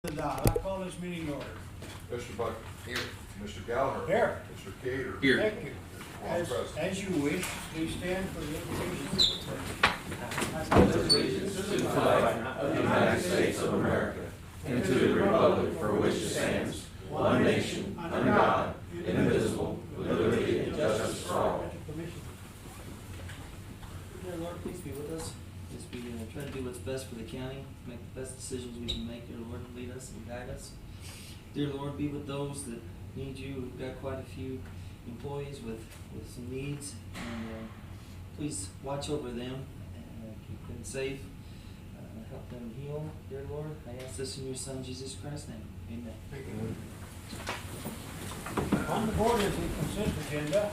I call this meeting order. Mr. Buck. Here. Mr. Gallagher. Here. Mr. Cater. Here. Thank you. As you wish, please stand for the invocation. Allegiance to the flag of the United States of America and to the republic for which it stands, one nation, under God, indivisible, with liberty and justice for all. Dear Lord, please be with us as we try to do what's best for the county, make the best decisions we can make. Dear Lord, lead us and guide us. Dear Lord, be with those that need you. We've got quite a few employees with some needs, and please watch over them and keep them safe, help them heal. Dear Lord, I ask this in your Son, Jesus Christ's name. Amen. Thank you. On the board is the consent agenda.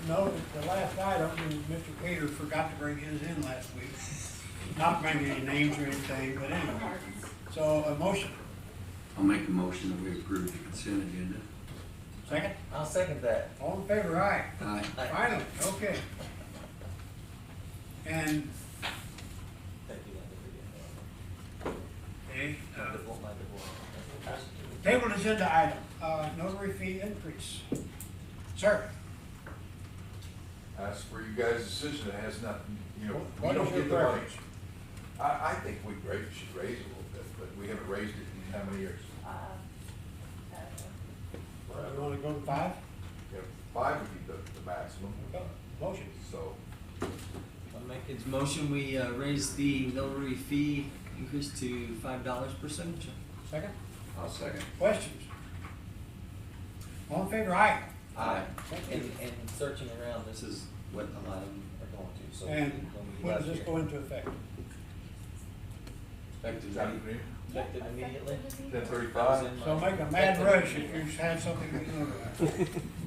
Note that the last item, Mr. Cater forgot to bring his in last week. Not bringing any names or anything, but anyway. So a motion. I'll make a motion that we approve the consent agenda. Second? I'll second that. All in favor, aye. Aye. Finally, okay. And, okay, table agenda item, notary fee increase. Sir? As for you guys' decision, it has nothing, you know, we What don't is your get the money. preference? I think we should raise it a little bit, but we haven't raised it in how many years? You wanna go to 5? Yeah, 5 would be the maximum, Motion. so. I'll make his motion, we raise the notary fee increase to $5 per signature. Second? I'll second. Questions? All in favor, aye. Aye. Thank And you. searching around, this is what a lot of them are going to, so. And when does last this year. go into effect? Is that what you mean? Effective immediately? 10:35? So make a mad rush if you have something to do.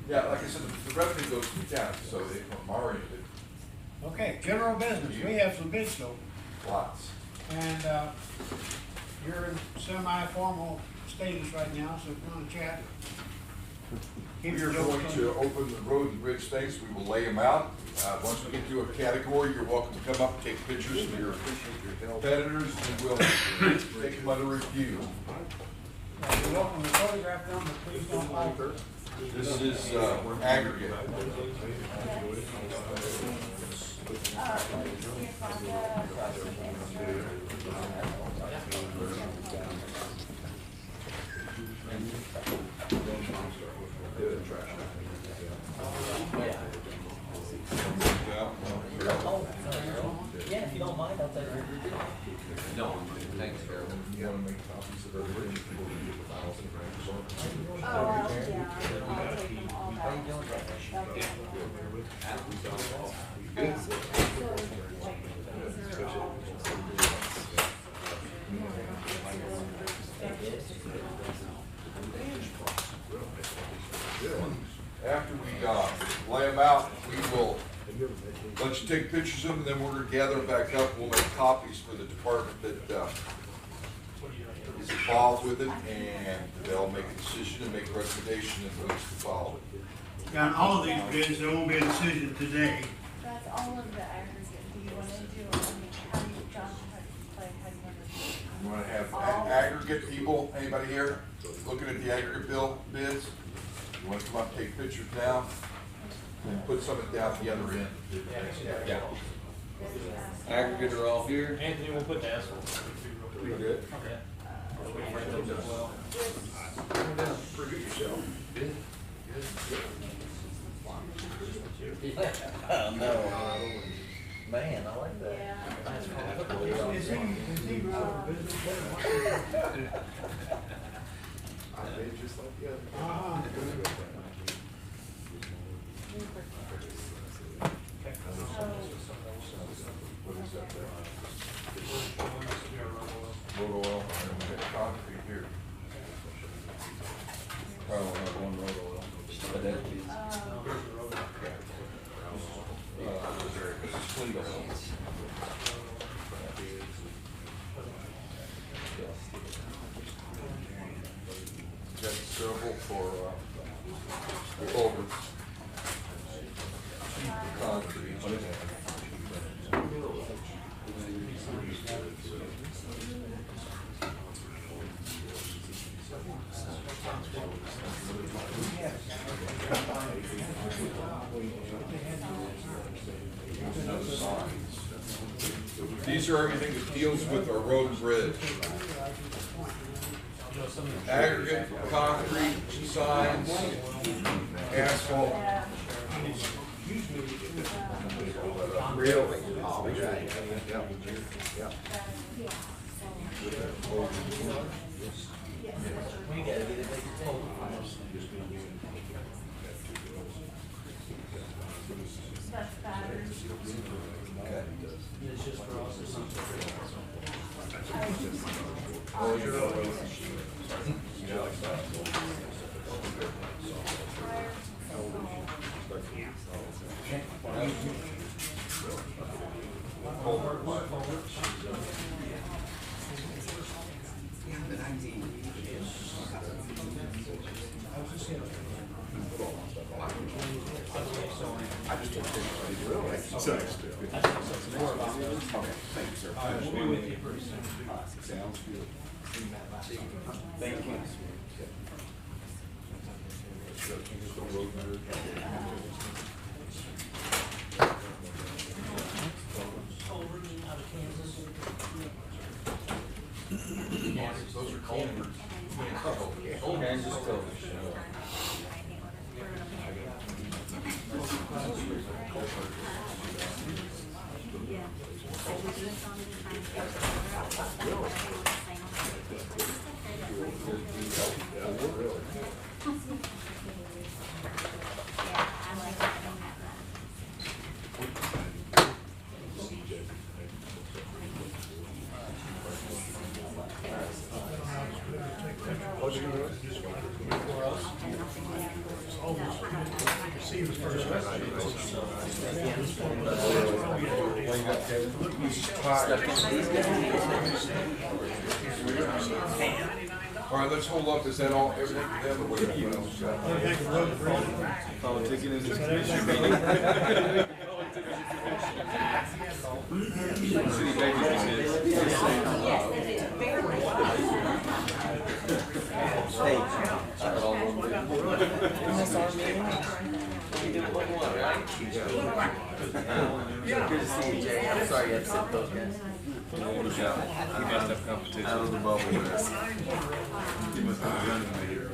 Yeah, like I said, the revenue goes to the county, so they, Mario did Okay, general business, we have some bids though, lots. and, you're in semi-formal status right now, so if you wanna chat. keep We are your going jokes to on. open the road and bridge things, we will lay them out. Once we get to a category, you're welcome to come up and take pictures of your competitors, and we'll take them under review. You're welcome to photograph them, but please don't alter. This is aggregate. Yeah, if you don't mind, I'll take it. No, thanks, Carol. You want to make copies of everything? Oh, I'll take them all How you back. doing, Brad? After we lay them out, we will let you take pictures of them, and then we're gonna gather them back up. We'll make copies for the department that is involved with it, and they'll make a decision and make a recommendation in the weeks to follow. Yeah, on all of these bids, there won't be a decision today. That's all of the aggregate. Do you want to do, how do you, John, how do you want to do it? You wanna have aggregate people, anybody here, looking at the aggregate bids? You wanna come up and take pictures now, and put some of it down at the other end? Yeah. Aggregate are all here. Anthony, we'll put the asphalt. We good? Oh, no. Man, I like that. Yeah. Is he business I made just like the other. Uh-huh. What is that there? Road oil, and we got concrete here. Probably will have one road oil. But that is. Fleet oil. Got several for, culverts. Concrete. These are everything that deals with our road and bridge. Aggregate, concrete, signs, asphalt. Really? We gotta get it big total. That's batteries. It's just for us or something. Thank you. Those are culverts. Kansas Cove. All right, let's hold up. Is that all, everything for them, or what else? Politicking in this commission meeting. City Baker Hey, that's our meeting. You do what you want, right? Good to see you, Jay. I'm sorry you had to sit with those guys. I must have competition. Out of the bubble. You must have done it here.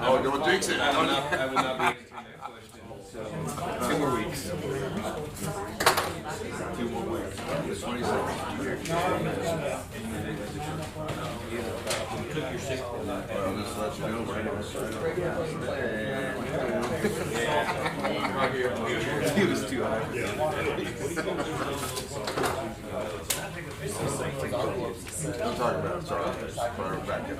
Oh, don't jinx it. I will not be answering that question. So, 2 more weeks. 2 more weeks. The 27th. Took your 6th. Well, just let you know, right? He was too high. I'm talking about, sorry, for back up.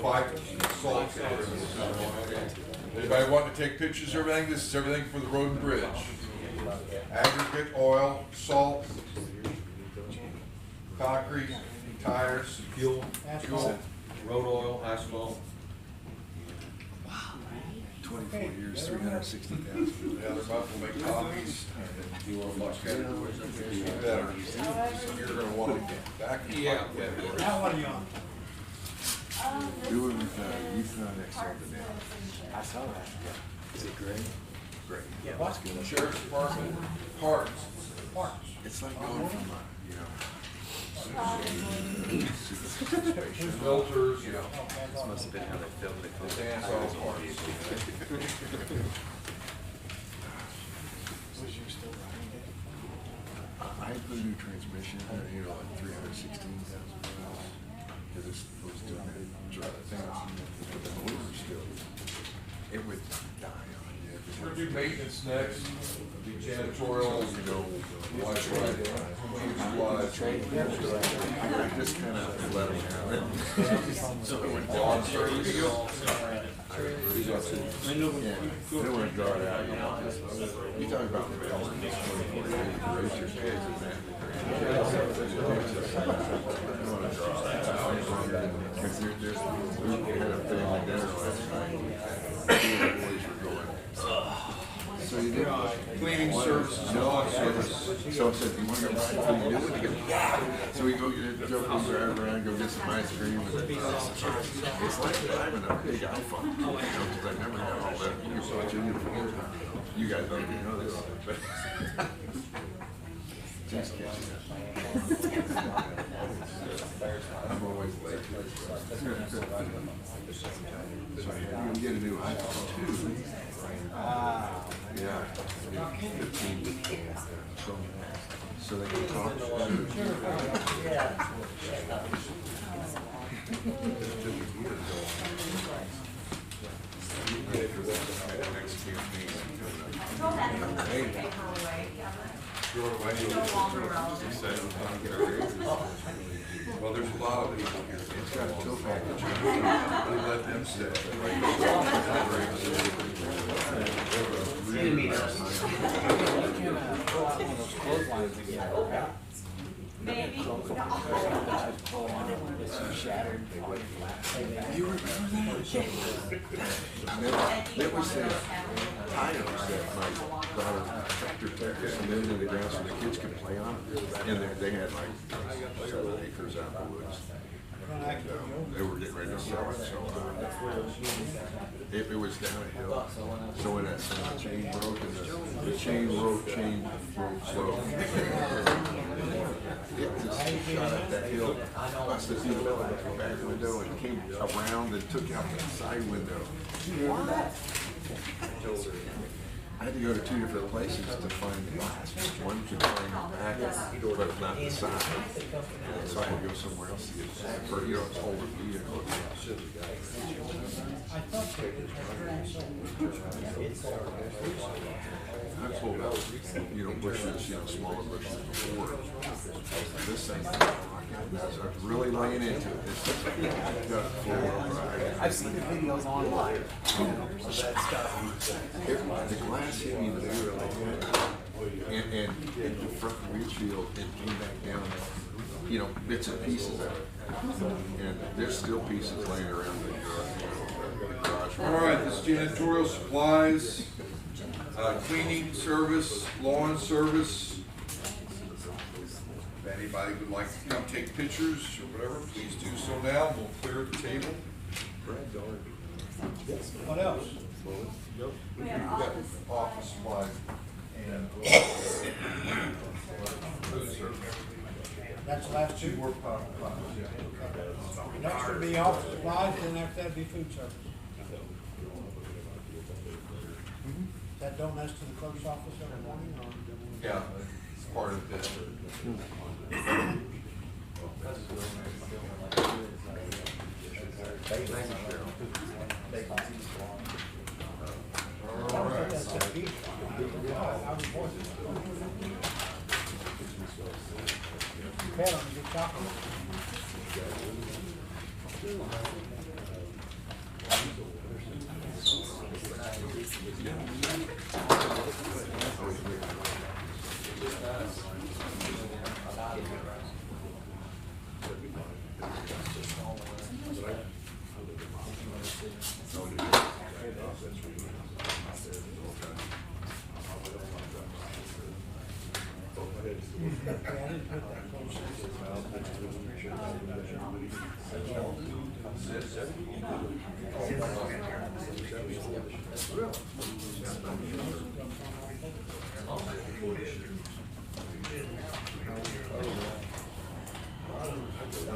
Pipe, salt. Anybody want to take pictures of everything? This is everything for the road and bridge. Aggregate, oil, salt, concrete, tires, Fuel, fuel. road oil, asphalt. 24 years, 360,000. The other month we'll make copies and do our much better. Better. So you're gonna want to get back. Yeah. Now what are you on? We were with Youth Excel today. I saw that. Is it great? Great. Yeah, What? Sheriff's Department, parts. Parts. it's like going from you know, Filters, you know. this must have been how they filmed it. Stands all parts. Was you still riding it? I put a new transmission, you know, like 316,000 miles. Cause this was doing that drive thing, but the motor still, it would die on you. We're gonna do maintenance next, do janitorial, you know, wash right, I just kind of let them down. So it went lawn service. Yeah, they don't wanna draw it out, you know. You talk about raising your kids and that. They don't wanna draw it out. Cause there's, we had a family dinner last night. The boys were going. So you did Cleaning services, lawn service. So I said, you wanna go, what do you do? And he goes, yeah. So we go get, drive around, go get some ice cream. And it's like driving a big iPhone, you know, cause I never had all that. You guys don't even know this, but. Just catching up. I'm always late. So you can get a new iPhone too. Yeah. 15. So they can talk to next campaign. Well, there's a lot of people here. It's got a tow package. We let them stay. Maybe. You remember that? There was the tires that my daughter tractor took and then in the ground so the kids could play on it. And they had like 7 acres out in the woods. They were getting ready to sell it, so it was down a hill. So when that chain broke and the chain broke slow. It just shot up that hill, busted through the back window and came around and took out the side window. I had to go to 2 different places to find the glass. One could find the back, but not the side. So I had to go somewhere else to get it. For, you know, it's older vehicle. I pulled out, you know, bushes, you know, smaller bushes before. This thing, I was really laying into it. It's got a full I've seen the videos online. the glass hit me in the ear like that, and the front windshield, it came back down, you know, bits and pieces of it. And there's still pieces laying around the garage. All right, this janitorial supplies, cleaning service, lawn service. If anybody would like to come take pictures or whatever, please do so now. We'll clear the table. What else? We have office. Office supplies and food service. That's the last two? More popular. Next would be office supplies, and after that'd be food service. That donuts to the clerk's office every morning, or? Yeah, it's part of this. All right. Pat, on the good chocolate.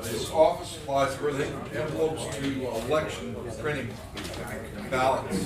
This office supplies everything, envelopes to election printing ballots.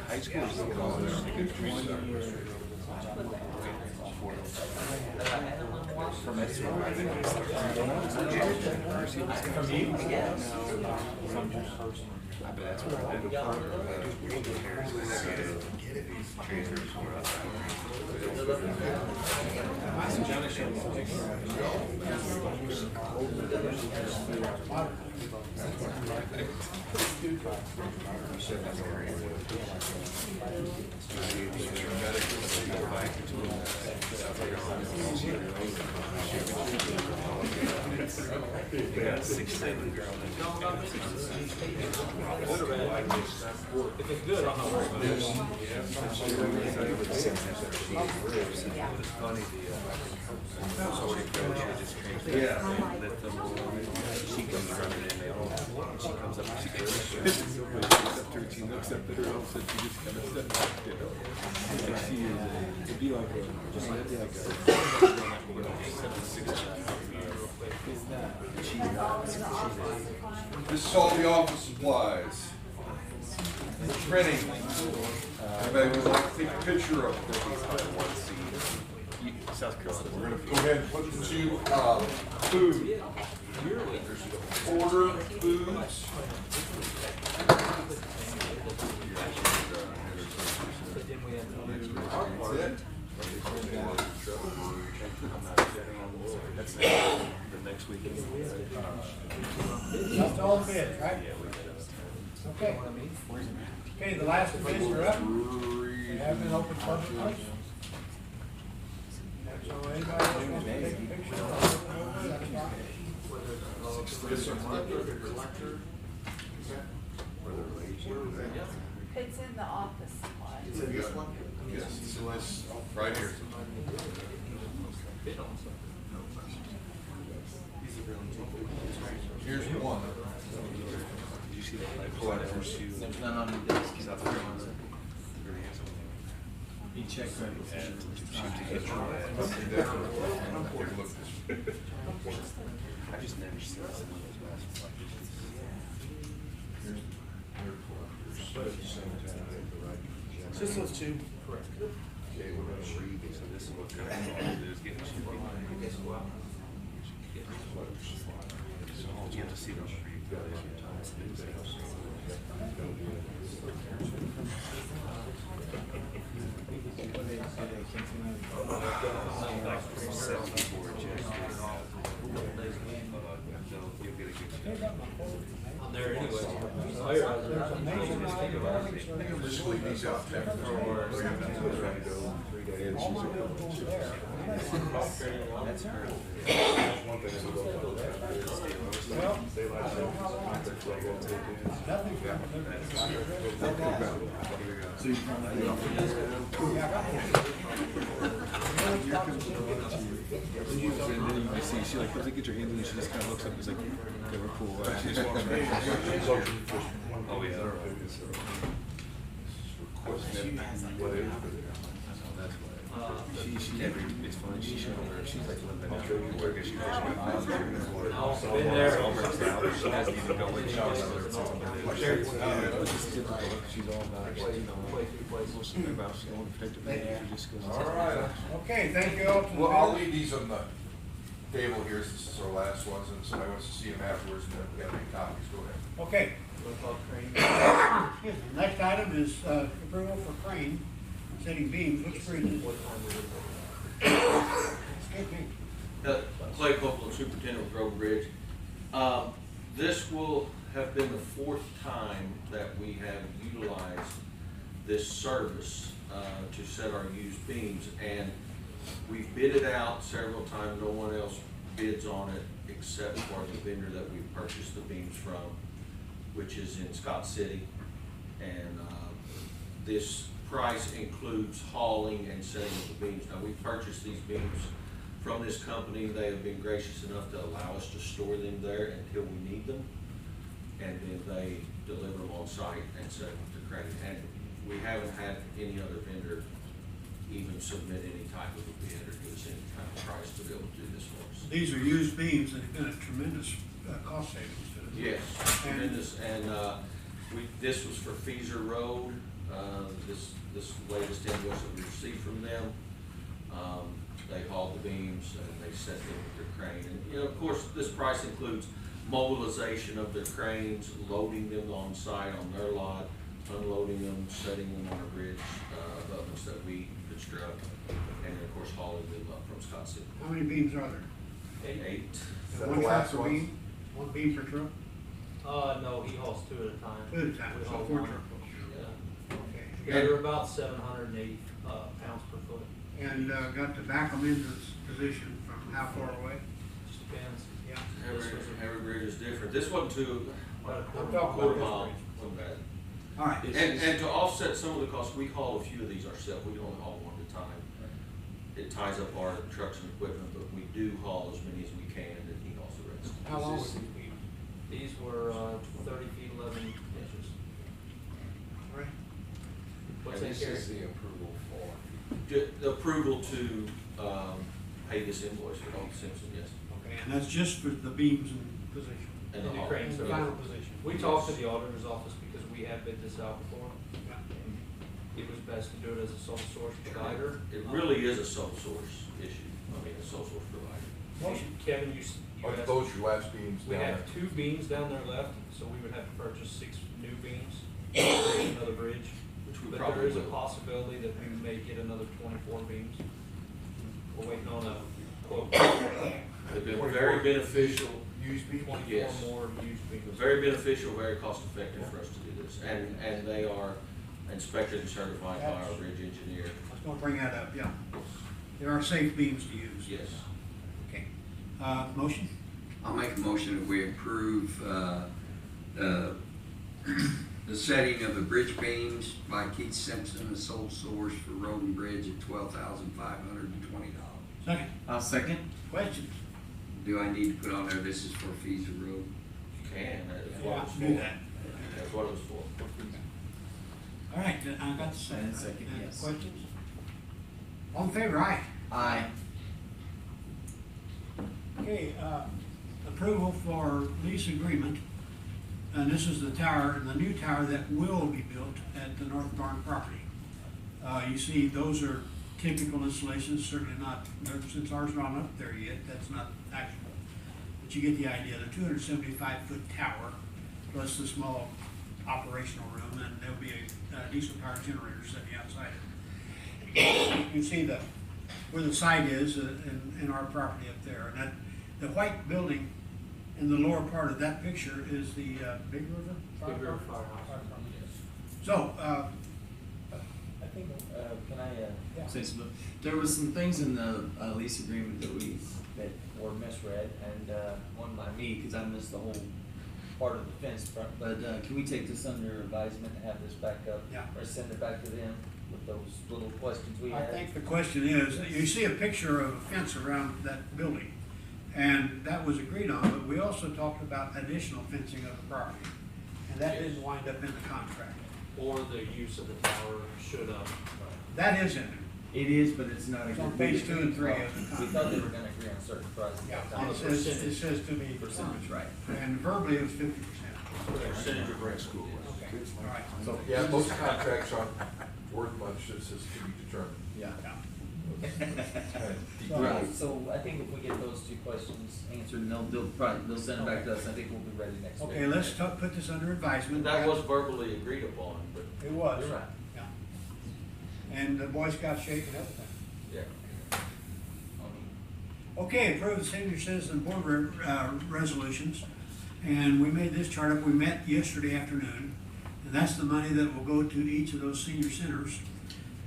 High school is I bet that's what I did. If it's good, I'll know. She comes running in, they all, she comes up, she looks up at her, all of a sudden she just kind of steps back, you know. And she is, it'd be like This is all the office supplies. Printing. Anybody would like to take a picture of it? South Carolina. We're gonna go ahead and flip to, food. Order foods. That's it. That's the next weekend. That's all the bids, right? Okay. Okay, the last bids are up. They have been open publicly. So anybody else wants to take a picture of it, that's fine. It's in the office supplies. Yes, it's in this, right here. Here's one. Did you see that collector's shoe? There's none on your desk. South Carolina. You check right I just never seen some of those last ones. Just those two. Correct. Okay, we're gonna read these, so this is what kind of is getting you. You have to see them. There anyway. Just leave these out there. That's her. Well, I don't know how long. Nothing. And then you see, she like doesn't get your hands in, and she just kind of looks up and is like, okay, we're cool. She just walks back. Oh, yeah. She every, it's funny, she showed her, she's like, where she's been there. She doesn't even go in, she just looks at somebody. She's all about, you know, about she don't protect it, she just goes. All right. Okay, thank you all. Well, I'll leave these on the table here, this is our last ones, and somebody wants to see them afterwards, and then we got any copies, go ahead. Okay. Excuse me. Next item is approval for crane setting beams. Which bridge is it? Excuse me. Clay Copeland, Superintendent of Grove Bridge. This will have been the fourth time that we have utilized this service to set our used beams, and we've bid it out several times. No one else bids on it except for the vendor that we purchased the beams from, which is in Scott City. And this price includes hauling and setting of the beams. Now, we purchased these beams from this company. They have been gracious enough to allow us to store them there until we need them. And then they deliver them on site and set them to crane. And we haven't had any other vendor even submit any type of a bid or give us any kind of price to be able to do this for us. These are used beams that have been a tremendous cost savings to them. Yes, tremendous, and, this was for Feezer Road, this latest invoice that we received from them. They hauled the beams and they set them with their crane, and, you know, of course, this price includes mobilization of their cranes, loading them on site on their lot, unloading them, setting them on a bridge, above us that we construct, and of course hauling them up from Scott City. How many beams are there? 8. Is that One the truck last per one? beam? One beam per truck? No, he hauls 2 at a time. 2 at a time, We so haul 4 one. trucks. Yeah. Okay. Yeah, they're about 780 pounds per foot. And got to back them into this position from how far away? Just depends. Yeah. Every bridge is different. This wasn't too, About a quarter mile, wasn't bad. All right. And to offset some of the costs, we haul a few of these ourselves, we don't haul one at a time. It ties up our trucks and equipment, but we do haul as many as we can, and then he hauls the rest. How long was these beams? These were 30 feet 11 inches. All right. What's And that, this Gary? is the approval for. The approval to, pay this invoice for Dalton Simpson, yes. Okay, and that's just for the beams in position. And the And the haul. cranes. The final position. We talked to the auditor's office because we have bid this out before. Yeah. And it was best to do it as a sole source provider. It really is a sole source issue, I mean, a sole source provider. Motion. Kevin, you Are asked. those your last beams We down there? have 2 beams down there left, so we would have to purchase 6 new beams, create another bridge. Which we But probably there is a will. possibility that we may get another 24 beams. We're waiting on a quote. They've been very beneficial, Used beams? 24 Yes. more used beams. very beneficial, very cost effective for us to do this. And they are inspected and certified by our bridge engineer. I was gonna bring that up, yeah. There are safe beams to use. Yes. Okay. Motion? I'll make a motion that we approve, the setting of the bridge beams by Keith Simpson, a sole source for road and bridge at $12,520. Second. I'll second. Questions? Do I need to put on there, this is for Feezer Road? You can, that's what Yeah, it was do for. that. That's what it was for. All right, then I got the second. And second, Any yes. Questions? All in favor, aye. Aye. Okay, approval for lease agreement, and this is the tower, the new tower that will be built at the North Barn property. You see, those are typical installations, certainly not, since ours not up there yet, that's not actual. But you get the idea, the 275-foot tower, plus the small operational room, and there'll be a diesel power generator sitting outside it. You see where the site is in our property up there, and that, the white building in the lower part of that picture is the Big River? Big River Firehouse. Firehouse. So, I think, can I, Yeah. say something? There was some things in the, lease agreement that were misread, and, one by me, cause I missed the whole part of the fence front, but, can we take this under advisement and have this back up? Yeah. Or send it back to them with those little questions we I had? think the question is, you see a picture of a fence around that building, and that was agreed on, but we also talked about additional fencing of the property, and that Yes. didn't wind up in the contract. Or the use of the tower should, That is in there. It is, but it's not. It's on page 2 and 3 of the We contract. thought they were gonna agree on certain prices. Yeah, On it the says, it says to be Percentage, right. and verbally it was 50%. Percentage of rent school. Okay, all right. So- Yeah, most contracts aren't worth much, it says to be determined. Yeah. So- Right, so I think if we get those 2 questions answered, and they'll send it back to us, I think we'll be ready next week. Okay, let's put this under advisement. That was verbally agreed upon, but It was. you're right. Yeah. And the Boy Scouts shake and everything. Yeah. Okay, approve the senior citizen board resolutions, and we made this chart up, we met yesterday afternoon, and that's the money that will go to each of those senior centers.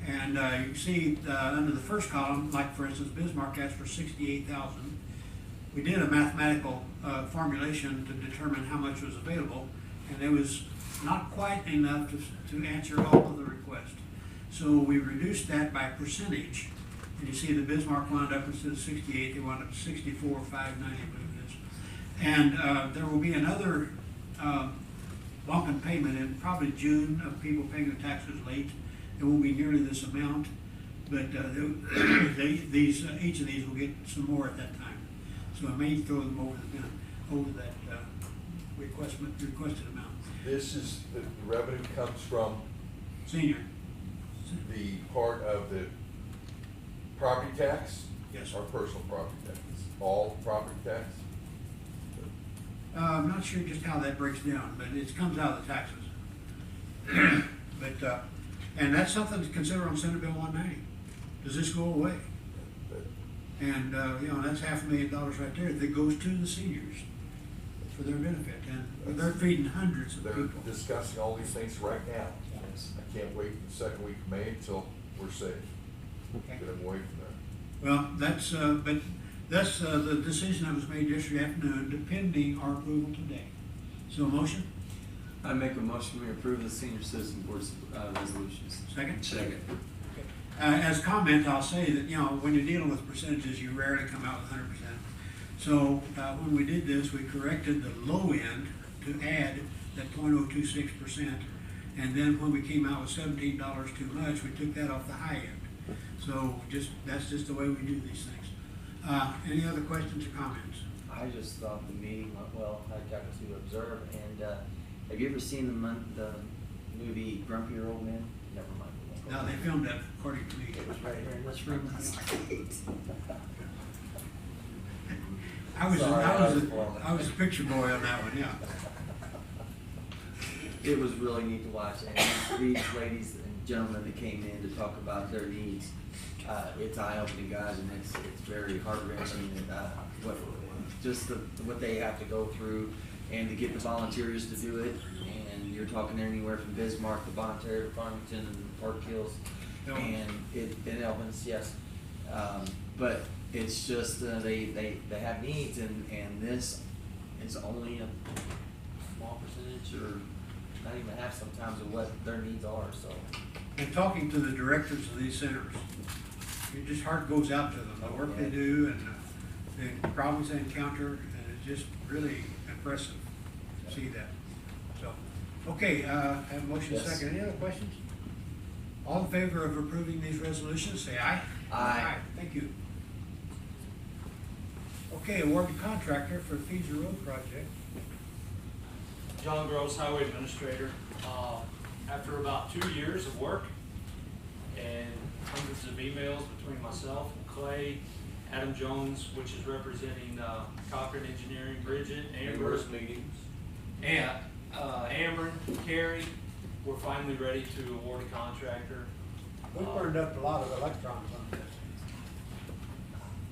And you can see, under the first column, like for instance, Bismarck asked for $68,000. We did a mathematical formulation to determine how much was available, and it was not quite enough to answer all of the requests. So we reduced that by percentage. And you see the Bismarck wound up instead of 68, they wound up 64,590, I believe it is. And there will be another bump in payment in probably June of people paying their taxes late. It won't be nearly this amount, But, each of these will get some more at that time. So I may throw them over that, requested amount. This is, the revenue comes from Senior, the part of the property tax? Yes. Or personal property tax? All property tax? I'm not sure just how that breaks down, but it comes out of the taxes. But, and that's something to consider on Senate Bill 190. Does this go away? And, that's $500,000 right there that goes to the seniors for their benefit, and they're feeding hundreds of They're people. discussing all these things right now. I can't wait the second week of May until we're safe. Okay. Get them away from there. Well, that's the decision that was made yesterday afternoon, depending our approval today. So motion, I make a motion, we approve the senior citizen board's resolutions. second? Second. As comment, I'll say that, when you're dealing with percentages, you rarely come out with 100%. So, when we did this, we corrected the low end to add that 0.026%. And then when we came out with $17 too much, we took that off the high end. So that's just the way we do these things. Any other questions or comments? I just thought the meeting went well. I got to observe. And have you ever seen the movie Grumpier Old Men? Never mind. No, they filmed that according to me. It was right here in this room last night. I was a picture boy on that one, yeah. It was really neat to watch, and these ladies and gentlemen that came in to talk about their needs, it's eye-opening, guys, and it's very heart-wrenching, and what they have to go through, and to get the volunteers to do it. And you're talking anywhere from Bismarck to Bonterra to Farmington and Park Hills, and in Elvins, yes. But it's just they have needs, and this is only a small percentage, or not even half sometimes, of what their needs are. So, And talking to the directors of these centers, your just heart goes out to them, the work they do and the problems they encounter, and it's just really impressive to see that. So, okay, have a motion Yes. second. Any other questions? All in favor of approving these resolutions, say aye. Aye. Thank you. Okay, award to contractor for Feezer Road project. John Gross, Highway Administrator. After about 2 years of work and hundreds of emails between myself and Clay, Adam Jones, which is representing Cochran Engineering, Bridget, Amber, Numerous meetings. and Amber, Carrie, we're finally ready to award a contractor. We burned up a lot of electrons on this.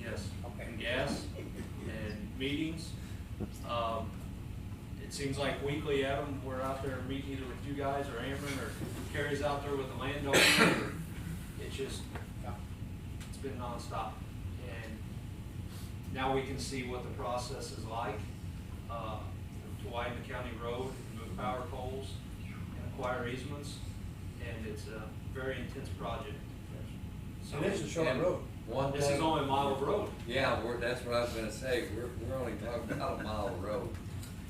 Yes. Okay. And gas and meetings. It seems like weekly, Adam, we're out there meeting either with you guys or Amber, or Carrie's out there with the landowner. It's just, it's been nonstop. And now we can see what the process is like, to widen the county road, move power poles, and acquire easements. And it's a very intense project. So And it's a short And road. One this is thing, only a mile of road. yeah, that's what I was gonna say, we're only talking about a mile of road,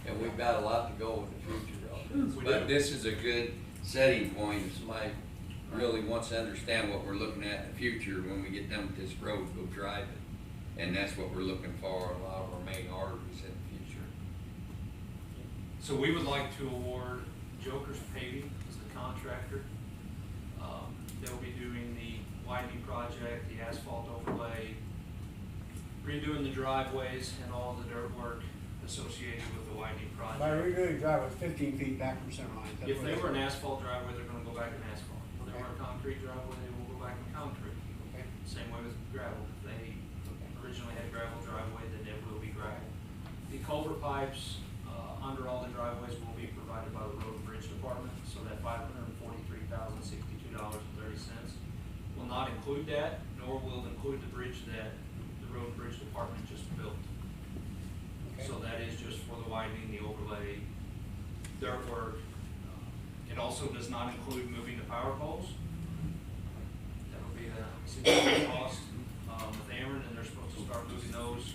and we've got a lot to go with the future on this. We But do. this is a good setting point, if somebody really wants to understand what we're looking at in the future, when we get done with this road, go drive it. And that's what we're looking for, a lot of our main arteries in the future. So we would like to award Joker's Paving as the contractor. They'll be doing the widening project, the asphalt overlay, redoing the driveways, and all the dirt work associated with the widening By project. redoing drive, it's 15 feet back from center line. That's If what they it were an is. asphalt driveway, they're gonna go back in asphalt. If they were a concrete driveway, they will go back in concrete. Okay. Same way with gravel. If they originally had gravel driveway, then it will be gravel. The culvert pipes, under all the driveways will be provided by the Road and Bridge Department, so that $543,062.30 will not include that, nor will it include the bridge that the Road and Bridge Department just built. Okay. So that is just for the widening, the overlay, dirt work. It also does not include moving the power poles. That'll be a significant cost, with Ameren, and they're supposed to start moving those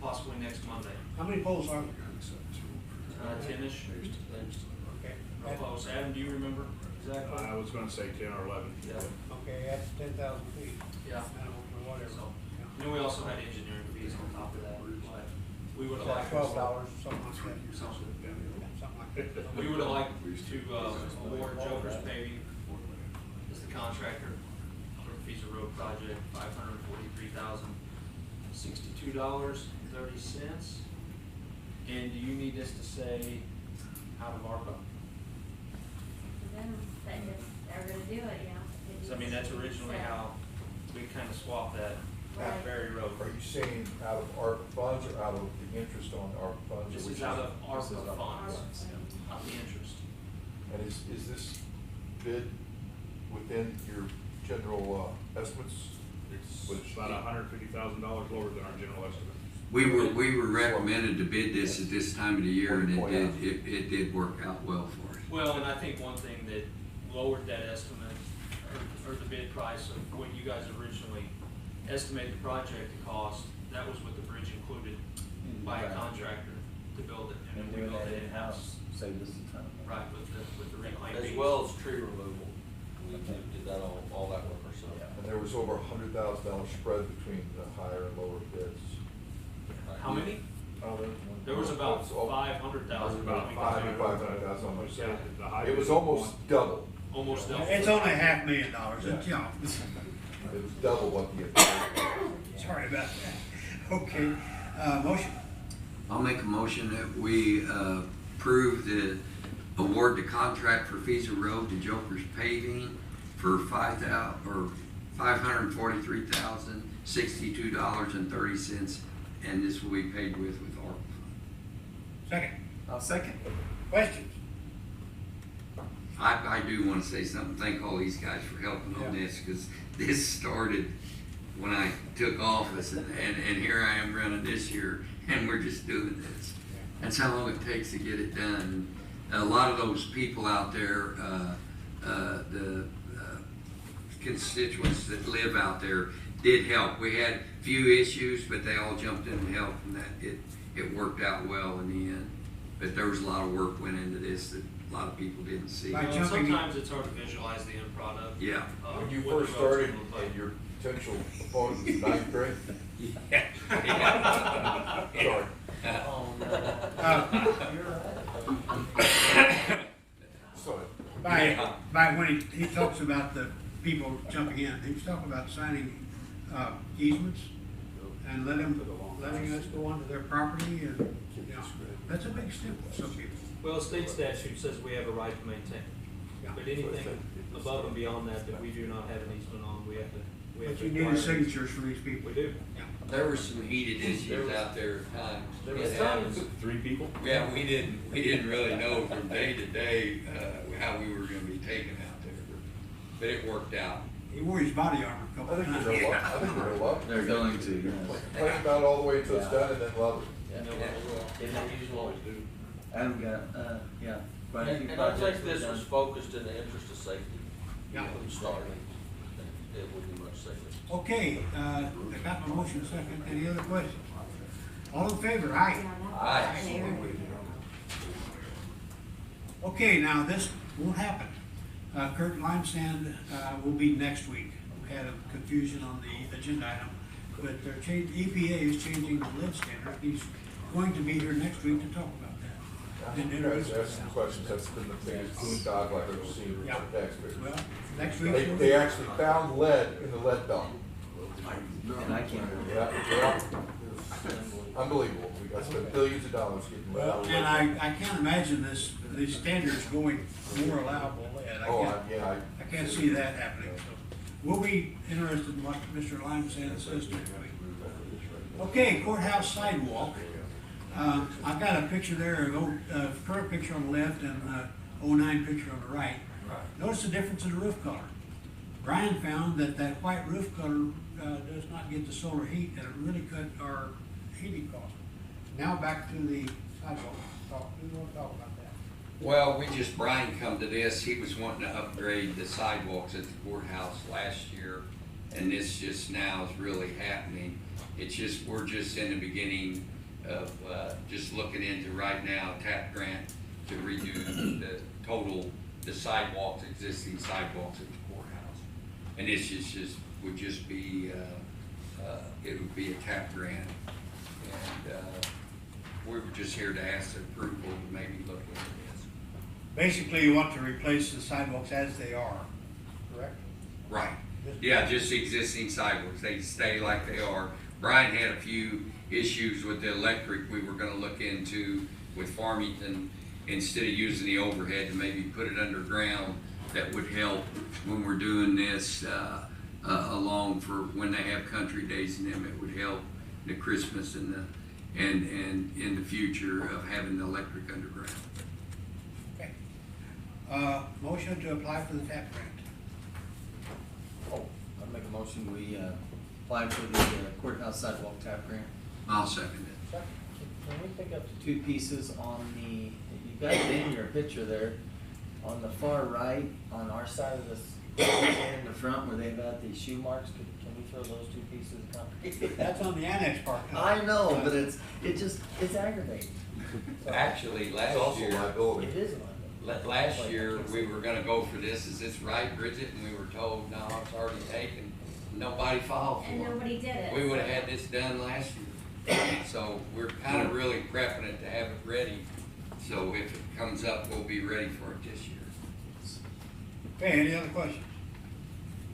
possibly next Monday. How many poles are there? 10-ish. Okay. No posts. Adam, do you remember? exactly? I was gonna say 10 or 11. Yeah. Okay, that's 10,000 feet. Yeah. Or whatever. So, Yeah. and then we also had engineering fees on top of that, but we would have Like liked. $12, something like that. Something. Something like that. We would have liked to, award Joker's Paving as the contractor for the Feaser Road project, $543,062.30. And do you need this to say out of ARPA? Then, if they're gonna do it, yeah. 'Cause I mean, that's originally how we kind of swapped that Right. Berry Road. Are you saying out of ARPA funds or out of the interest on ARPA funds? This or is which out of This is ARPA out of funds, not the interest. And is this bid within your general estimates? It's about $150,000 lower than our general estimate. We were recommended to bid this at this time of the year, and it did work out well for us. Well, and I think one thing that lowered that estimate, or the bid price of what you guys originally estimated the project to cost, that was with the bridge included by a contractor to build it, and And then we doing built that it in-house. in-house saved us a ton of money. Right, with the reclaim As beams. well as tree removal. We did that all that work ourselves. And there was over $100,000 spread between the higher and lower bids. How many? Oh, There was about It's all- 500,000. About $500,000 on my side. The high It was bid almost double. Almost double. It's only $500,000, Yeah. it's, you know. It was double what the. Sorry about that. Okay, motion. I'll make a motion that we approve the award the contract for Feaser Road to Joker's Paving for $543,062.30, and this will be paid with ARPA funds. Second. I'll second. Questions? I do want to say something, thank all these guys for helping on Yeah. this, because this started when I took office, and here I am running this year, and we're just doing this. That's how long it takes to get it done. A lot of those people out there, the constituents that live out there did help. We had a few issues, but they all jumped in and helped, and it worked out well in the end. But there was a lot of work went into this that a lot of people didn't see. Right. Well, jumping in. sometimes it's hard to visualize the end product. Yeah. When you what the first road's started, gonna look like. and your potential opponent was ninth grade? Sorry. Oh, no. Sorry. By when he talks about the people jumping in, he was talking about signing easements and letting us go onto their property, and, you know, that's a big step for some people. Well, state statute says we have a right to maintain, Yeah. but anything above and beyond that we do not have an easement on, we have to. But you acquire need it. signatures from these people. We do. Yeah. There were some heated issues out there at times. There was It times. happens. 3 people? Yeah, we didn't really know from day to day, how we were gonna be taken out there, but it worked out. He wore his body armor a I couple of think times. they're gonna love, I think they're gonna love it. They're going to, yes. Complain about it all the way until it's done and then love it. And they usually do. Adam got, quite a few And I projects think were this done. was focused in the interest of safety. Yeah. From the start. It would be much safer. Okay, I got my motion second. Any other questions? All in favor? Aye. Okay, now this won't happen. Kurt Limesand will be next week. We had a confusion on the agenda item, but they're EPA is changing the lead standard. He's going to be here next week to talk about that. I think you guys asked some questions, that's been the biggest boondoggle I've ever seen for Yeah. taxpayers. Well, next week. They actually found lead in the lead belt. And I can't remember. Yeah. Unbelievable. I spent billions of dollars getting lead out of And lead. I can't imagine these standards going more allowable lead. I can't see that happening. So we'll be interested in what Mr. Limesand says next week. Okay, courthouse sidewalk. I've got a picture there, current picture on the left and 09 picture on the right. Notice the difference in the roof color. Brian found that white roof color does not get the solar heat, and it really cut our heating cost. Now back to the sidewalk. We want to talk about that. Well, Brian come to this, he was wanting to upgrade the sidewalks at the courthouse last year, and this just now is really happening. We're just in the beginning of, just looking into right now, TAP grant to redo the the sidewalks, existing sidewalks at the courthouse. And this is just, would just be, it would be a TAP grant. And, we were just here to ask the approval to maybe look into this. Basically, you want to replace the sidewalks as they are, correct? Right. Yeah, just the existing sidewalks, they stay like they are. Brian had a few issues with the electric we were gonna look into with Farmington. Instead of using the overhead, to maybe put it underground, that would help when we're doing this, along for when they have country days in them. It would help the Christmas and in the future of having the electric underground. Okay. Motion to apply for the TAP grant. Oh, I'd make a motion, we, apply for the courthouse sidewalk tap grant. I'll second it. Second. Can we pick up the two pieces on the, you've got it in your picture there, on the far right, on our side of this, in the front where they've got the shoe marks, can we throw those two pieces of concrete? That's on the annex part. I know, but it's aggravating. So, Actually, It's last also year, liability. It is one. last year, we were gonna go for this, is this right, Bridget? And we were told, no, it's already taken. Nobody filed for it. And nobody did it. We would've had this done last year. So we're kinda really prepping it to have it ready. So if it comes up, we'll be ready for it this year. Okay, any other questions?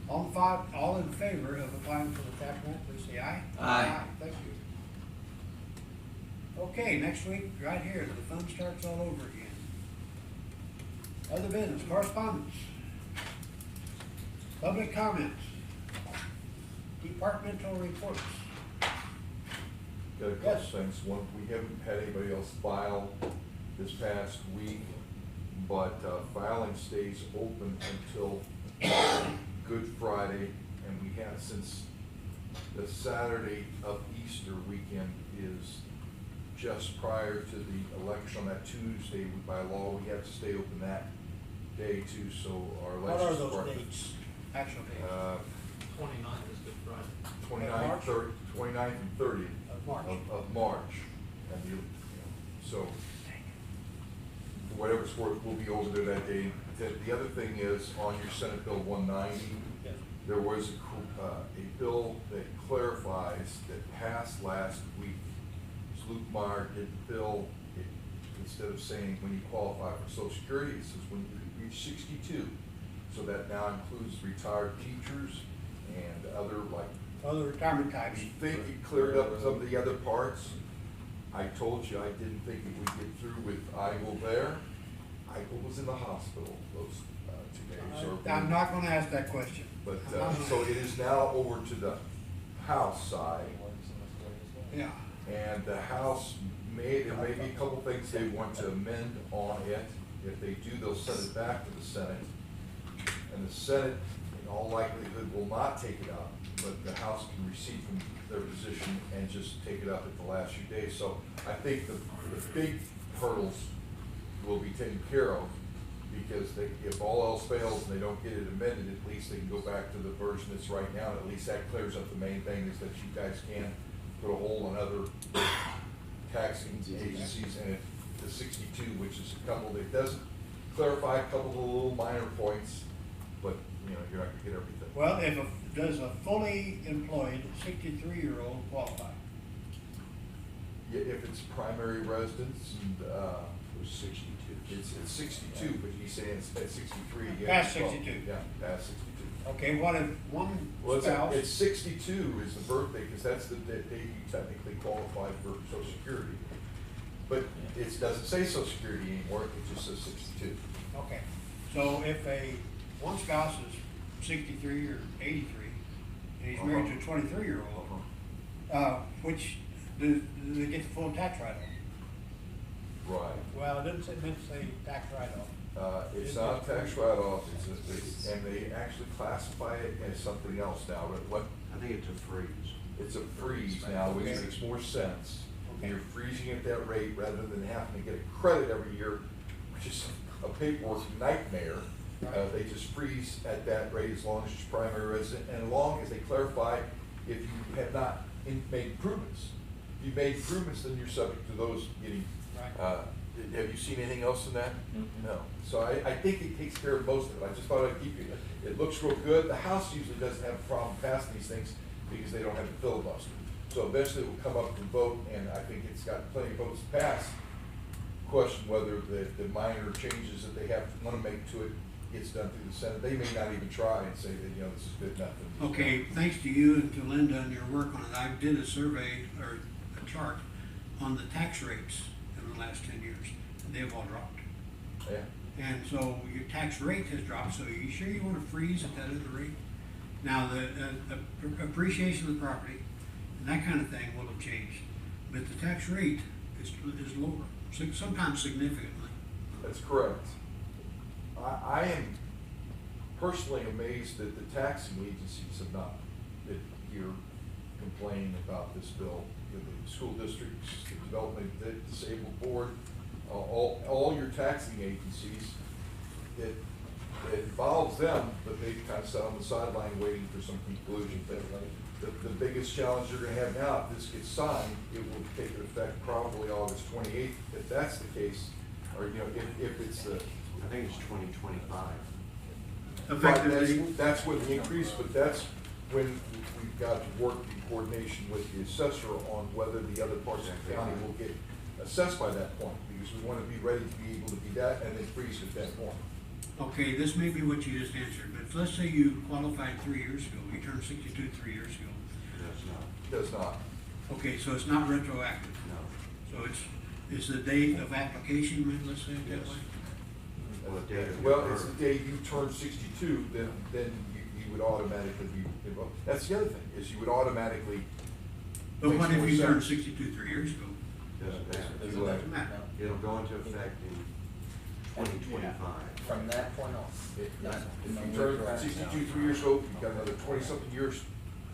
All in favor of applying for the TAP grant, please say aye. Aye. Thank you. Okay, next week, right here, the fun starts all over again. Other business, correspondence. Public comments. Departmental reports. Got a couple things. One, we haven't had anybody else file this past week, but filing stays open until Good Friday, and we have since the Saturday of Easter weekend is just prior to the election on that Tuesday. By law, we have to stay open that day too, so our What are elections those department. dates? Actual dates 29th is Good Friday. 29th, March? 29th and 30th. of March. Of March. And so, for whatever it's worth, we'll be over there that day. The other thing is, on your Senate Bill 190, Yes. there was a bill that clarifies that passed last week. So Luke Meyer did the bill, instead of saying when you qualify for Social Security, it says when you reach 62. So that now includes retired teachers and other Other retirement types. I think it cleared up some of the other parts. I told you I didn't think it would get through with Ivor there. Ivor was in the hospital those 2 days. I'm not gonna ask that question. But, I'm not gonna- so it is now over to the House side. Yeah. And the House there may be a couple things they want to amend on it. If they do, they'll send it back to the Senate. And the Senate, in all likelihood, will not take it up, but the House can recede from their position and just take it up at the last few days. So I think the big hurdles will be taken care of, because if all else fails and they don't get it amended, at least they can go back to the version that's right now. And at least that clears up the main thing, is that you guys can't put a hole on other taxing agencies. And if the 62, which is a couple, it doesn't clarify a couple of little minor points, but you're not gonna get everything. Well, does a fully employed 63-year-old qualify? Yeah, if it's primary residence and, It was 62. it's 62, but he's saying it's at 63 again. Past 62. Yeah, past 62. Okay, what if one Well, spouse? it's 62 is the birthday, because that's the day you technically qualify for Social Security. But it doesn't say Social Security anymore, it just says 62. Okay, so if one spouse is 63 or 83, and he's married to a 23-year-old, which do they get the full tax write-off? Right. Well, it didn't meant to say tax write-off. It's not a tax write-off, and they actually classify it as something else now. I think it's a freeze. It's a freeze now, which Okay. makes more sense. Okay. You're freezing at that rate rather than having to get a credit every year, which is a paperwork nightmare. Right. They just freeze at that rate as long as it's primary resident, and as long as they clarify if you have not made improvements. If you've made improvements, then you're subject to those getting Right. Have you seen anything else in that? Mhm. No. So I think it takes care of most of it. I just thought I'd keep you, it looks real good. The House usually doesn't have a problem passing these things because they don't have a filibuster. So eventually it will come up to vote, and I think it's got plenty of votes to pass. Question whether the minor changes that they want to make to it gets done through the Senate. They may not even try and say that, this is good enough. Okay, thanks to you and to Linda and your work on it, I did a survey or a chart on the tax rates in the last 10 years, and they've all dropped. Yeah. And so your tax rate has dropped, so are you sure you want to freeze at that other rate? Now, the appreciation of the property and that kind of thing will have changed, but the tax rate is lower, sometimes significantly. That's correct. I am personally amazed that the taxing agencies have not been here complaining about this bill. The school districts, the development, the disabled board, all your taxing agencies, it involves them, but they kind of sat on the sideline waiting for some conclusion. The biggest challenge you're gonna have now, if this gets signed, it will take effect probably August 28th. If that's the case, or, if it's the, I think it's 2025. Effectively, that's when the increase, but that's when we've got to work in coordination with the assessor on whether the other parts of the county will get assessed by that point, because we want to be ready to be able to be that and then freeze at that point. okay, this may be what you just answered, but let's say you qualified 3 years ago, you turned 62 3 years ago. Does not. Okay, so it's not retroactive. No. So it's the date of application, let's say it that Yes. way? Or the date of Well, your it's the birth. day you turn 62, then you would automatically be, that's the other thing, is you would automatically. But what if you Makes more turned sense. 62 3 years ago? Doesn't matter. Doesn't that matter? It'll go into effect in 2025. From that point on. If you turn 62 3 years old, you've got another 20-something years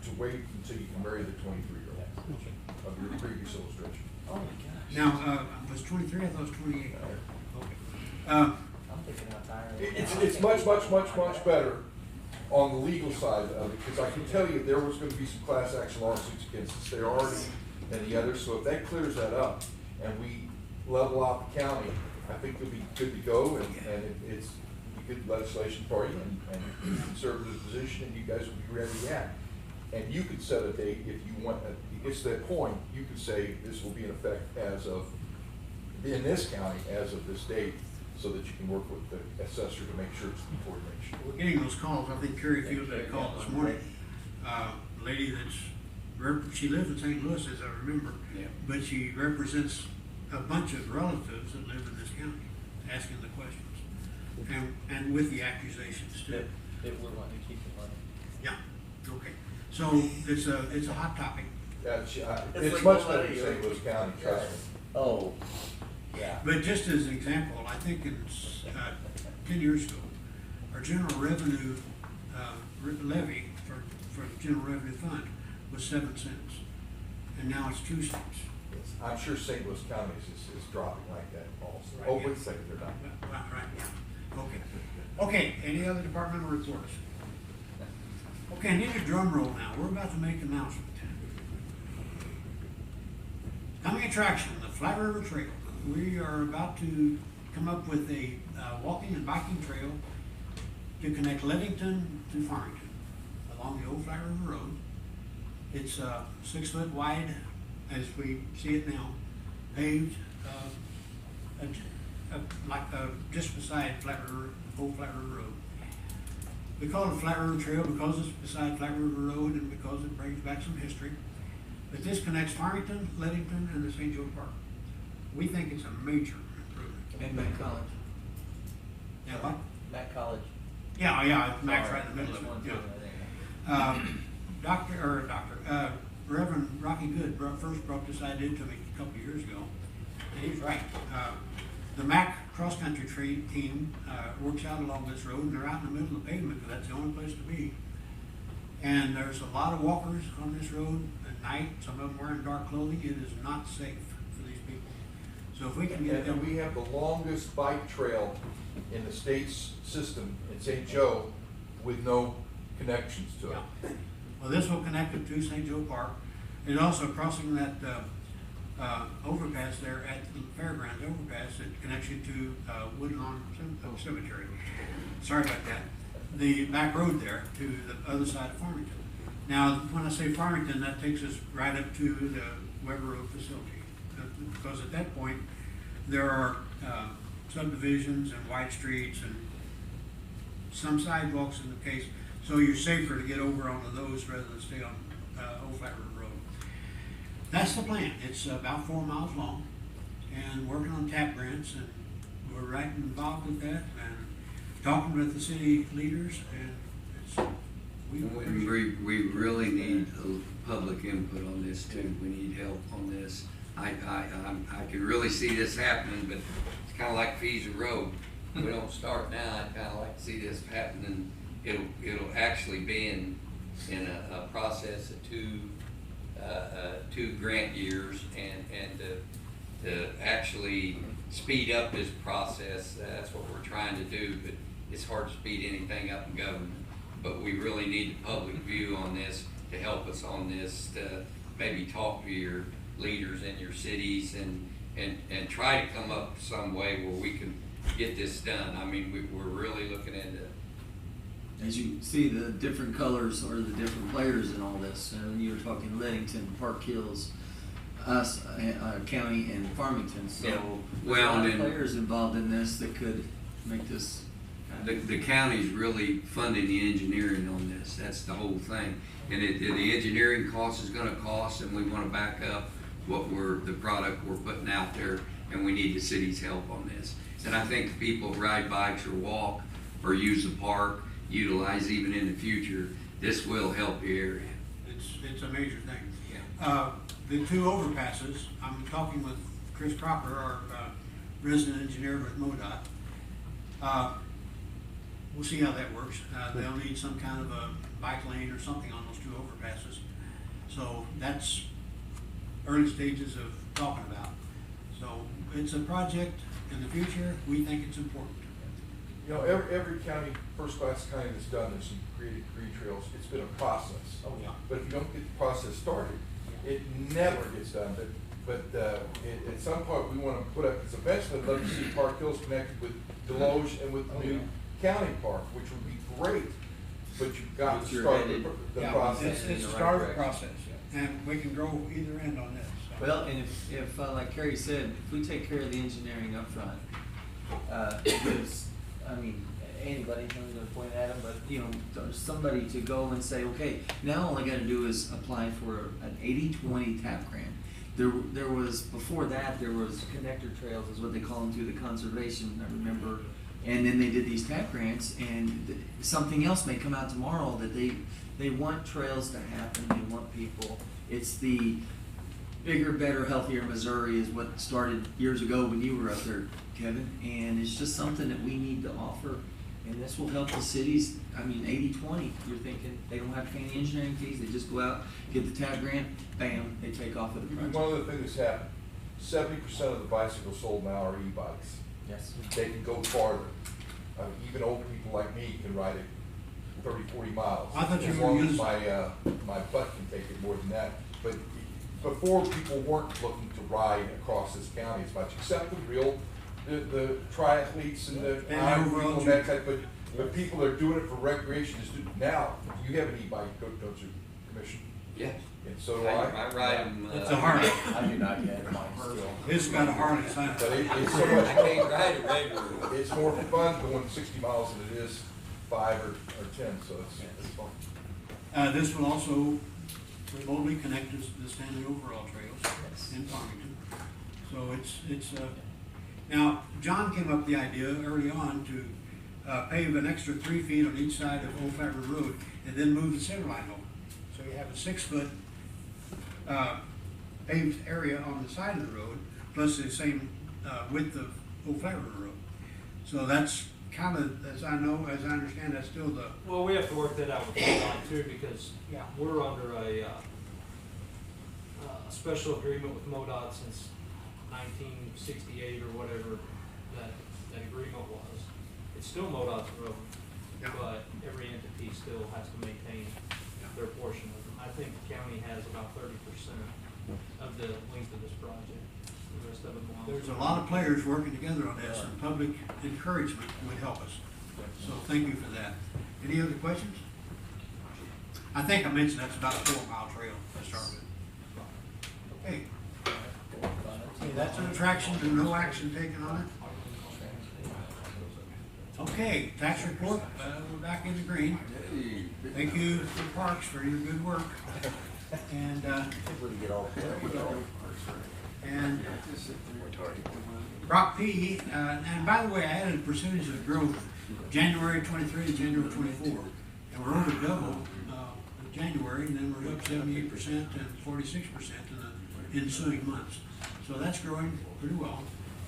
to wait until you can marry the 23-year-old of your previous illustration. Oh my gosh. Now, was 23, I thought it was 28. Okay. I'm thinking how tired. It's much better on the legal side of it, because I can tell you, there was gonna be some class action lawsuits against us. There are already and the others, so if that clears that up and we level out the county, I think we'll be good to go, and it's good legislation for you and conservative position, and you guys will be ready to act. And you could set a date if you want, it gets to that point, you could say this will be in effect as of, in this county, as of this date, so that you can work with the assessor to make sure it's in coordination. We're getting those calls. I think Carrie Fields had a call this morning. A lady she lives in St. Louis, as I remember, Yeah. but she represents a bunch of relatives that live in this county, asking the questions, and with the accusations too. If we're wanting to keep the money. Yeah, okay. So it's a hot topic. Yeah, it's like much no better money, than St. Louis County, trust me. Oh, yeah. But just as an example, I think in 10 years ago, our general revenue levy for the general revenue fund was 7 cents, and now it's 2 cents. I'm sure St. Louis County is dropping like that also. Right, Oh, yeah. wait a second, they're not. Right, yeah. Okay. Okay, any other departmental reports? Okay, I need a drum roll now. We're about to make an announcement. Coming attraction, the Flat River Trail. We are about to come up with a walking and biking trail to connect Livingston to Farmington along the old Flat River Road. It's 6 foot wide as we see it now, paved, just beside old Flat River Road. We call it Flat River Trail because it's beside Flat River Road and because it brings back some history. But this connects Farmington, Livingston, and the St. Joe Park. We think it's a major improvement. And Mac College. Yeah, what? Mac College. Yeah, Mac's right in the I middle just of wanted it, to- yeah. Reverend Rocky Good first brought this idea to me a couple of years ago, and he's right. The Mac cross-country team works out along this road, and they're out in the middle of the pavement because that's the only place to be. And there's a lot of walkers on this road at night, some of them wearing dark clothing. It is not safe for these people. So if we can get them. And we have the longest bike trail in the state's system in St. Joe with no connections to it. Yeah. Well, this will connect it to St. Joe Park, and also crossing that overpass there at the fairgrounds overpass that connects you to Woodlawn Cemetery. Sorry about that. The back road there to the other side of Farmington. Now, when I say Farmington, that takes us right up to the Weber Road facility. Because at that point, there are subdivisions and wide streets and some sidewalks in the case, so you're safer to get over onto those rather than stay on Old Flat River Road. That's the plan. It's about 4 miles long and working on TAP grants, and we're right involved with that and talking with the city leaders, and it's, We really need public input on this too. We need help on this. I can really see this happening, but it's kinda like Feeser Road. We don't start now, I'd kinda like to see this happening. It'll actually be in a process of two grant years, and to actually speed up this process, that's what we're trying to do, but it's hard to speed anything up in government. But we really need the public view on this to help us on this, to maybe talk to your leaders in your cities and try to come up with some way where we can get this done. I mean, we're really looking into. As you see, the different colors are the different players in all this. And you were talking Leadington, Park Hills, us, county, and Farmington. So Yeah. there's a lot of players involved in this that could make this. The county's really funding the engineering on this. That's the whole thing. And the engineering cost is gonna cost, and we wanna back up the product we're putting out there, and we need the city's help on this. And I think people ride bikes or walk or use the park, utilize even in the future, this will help the area. It's a major thing. Yeah. The 2 overpasses, I'm talking with Chris Cropper, our resident engineer with MoDOT. We'll see how that works. They'll need some kind of a bike lane or something on those 2 overpasses. So that's early stages of talking about. So it's a project in the future. We think it's important. You know, every county, first-class county that's done this and created green trails, it's been a process. Oh, yeah. But if you don't get the process started, it never gets done. But at some point, we want to put up, because eventually I'd love to see Park Hills connected with Deloge and with the new county park, which would be great. But you've got to start the process. It's a start process, and we can grow either end on this. So. Well, and if like Kerry said, if we take care of the engineering up front, it gives, I mean, anybody, I'm gonna point at them, but, you know, there's somebody to go and say, okay, now all I gotta do is apply for an 80-20 TAP grant. There was, before that, there was connector trails, is what they call them, through the conservation, I remember. And then they did these TAP grants, and something else may come out tomorrow that they want trails to happen, they want people. It's the bigger, better, healthier Missouri is what started years ago when you were up there, Kevin, and it's just something that we need to offer, and this will help the cities. I mean, 80-20, you're thinking they don't have to pay any engineering fees, they just go out, get the TAP grant, bam, they take off with the project. One of the things that's happened, 70% of the bicycles sold now are e-bikes. Yes. They can go farther. Even old people like me can ride it 30, 40 miles. I thought you as were long as using- my butt can take it more than that. But before, people weren't looking to ride across this county as much, except the triathletes and the people and that type. But people are doing it for recreation. Now, you have an e-bike, don't you, Commissioner? Yeah. And so do I. I ride them. It's a Harley. I do not yet, mine still. It's got a Harley sign. But it's so much. I can't ride it regularly. It's more fun going 60 miles than it is 5 or 10, so it's fun. This will also remotely connect us to the Stanley Overall Trails in Farmington. So it's now, John came up with the idea early on to pave an extra 3 feet on each side of Old Flat River Road and then move the center line over. So you have a 6-foot paved area on the side of the road, plus the same width of Old Flat River Road. So that's kind of, as I understand, that's still the. Well, we have to work that out with MoDOT too, because we're under a special agreement with MoDOT since 1968 or whatever that agreement was. It's still MoDOT's road, but every entity still has to maintain their portion of it. I think the county has about 30% of the length of this project. The rest of it belongs. There's a lot of players working together on this, and public encouragement would help us. So thank you for that. Any other questions? I think I mentioned that's about a 4-mile trail to start with. Okay. Okay, that's an attraction and no action taken on it. Okay, tax report, we're back in the green. Thank you to Parks for your good work. And, Prop P, and by the way, I added a percentage of growth, January 23 to January 24. And we're over double, in January, and then we're up 78% and 46% in the ensuing months. So that's growing pretty well.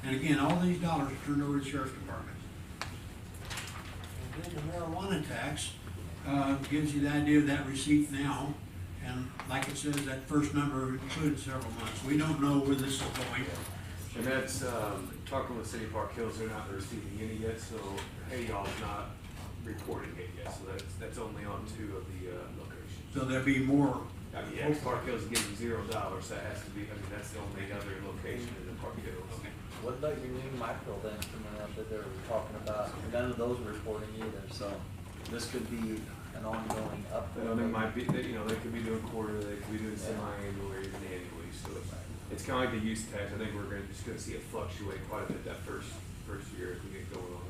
And again, all these dollars are turned over to the Sheriff's Department. And then the marijuana tax, gives you the idea of that receipt now. And like it says, that first number included several months. We don't know where this is going. And that's, talking with City Park Hills, they're not receiving any yet, so Hayall's not reporting it yet, so that's only on 2 of the, locations. So there'll be more. I mean, Park Hills is getting $0, so that has to be, I mean, that's the only other location in the Park Hills. Okay. What about your new micro then coming up that they were talking about? None of those were reporting either, so this could be an ongoing up. Well, they might be, they could be doing quarterly, they could be doing semi-annual or even annually, so it's kind of like the use tax. I think we're just gonna see it fluctuate quite a bit that first year as we get going on.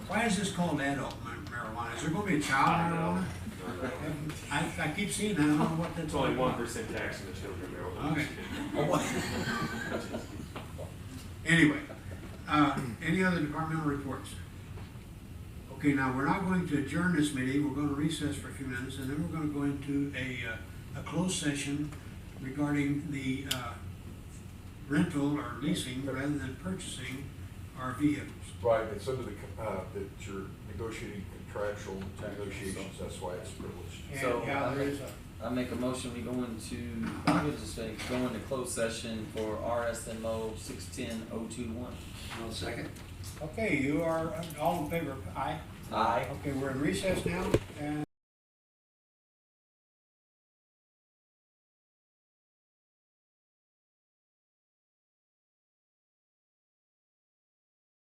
Why is this called adult marijuana? Is there gonna be a child marijuana? I keep seeing that, I don't know what that's It's all only about. 1% tax in the children marijuana. Okay. Anyway, any other departmental reports? Okay, now, we're not going to adjourn this meeting, we're gonna recess for a few minutes, and then we're gonna go into a closed session regarding the, rental or leasing rather than purchasing our vehicles. Right, it's under that you're negotiating contractual negotiations, that's why it's privileged. And, So, yeah, there is I make a motion, we go into, I would just say, go into closed session for RSMO 610021. I'll second. okay, you are all in favor of aye? Aye. Okay, we're in recess now, and